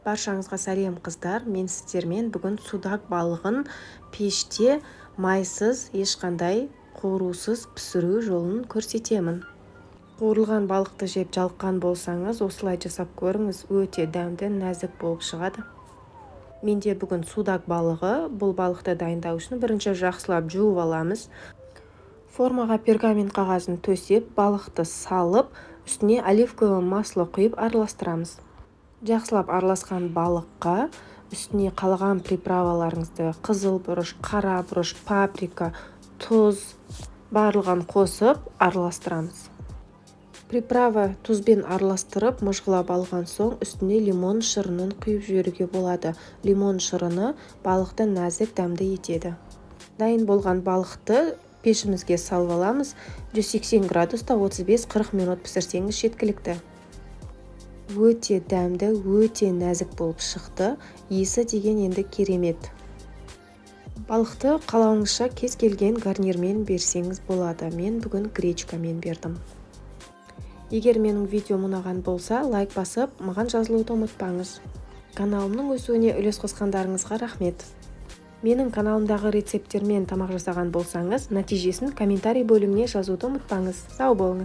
Баршаңызға сәлем қыздар, мен сіздермен бүгін судак балығын пеште майсыз, ешқандай қуырусыз пісіру жолын көрсетемін. Қуырылған балықты жеп жалыққан болсаңыз, осылай жасап көріңіз, өте дәмді, нәзік болып шығады. Менде бүгін судак балығы. Бұл балықты дайындау үшін бірінші жақсылап жуып аламыз. Формаға пергамент қағазын төсеп, балықты салып, үстіне оливковое масло құйып араластырамыз. Жақсылап араласқан балыққа үстіне қалған приправаларыңызды, қызыл бұрыш, қара бұрыш, паприка, тұз барлығын қосып араластырамыз. Приправа тұзбен араластырып мыжғылап алған соң үстіне лимон шырынын құйып жіберуге болады. Лимон шырыны балықты нәзік дәмді етеді. Дайын болған балықты пешімізге салып аламыз. 180 градуста 35-40 минут пісірсеңіз жеткілікті. Өте дәмді, өте нәзік болып шықты. Иісі деген енді керемет. Балықты қалауыңызша кез келген гарнирмен берсеңіз болады. Мен бүгін гречкамен бердім. Егер менің видеом ұнаған болса, лайк басып, маған жазылуды ұмытпаңыз. Каналымның өсуіне үлес қосқандарыңызға рахмет. Менің каналымдағы рецепттермен тамақ жасаған болсаңыз, нәтижесін комментарий бөліміне жазуды ұмытпаңыз. Сау болыңыз.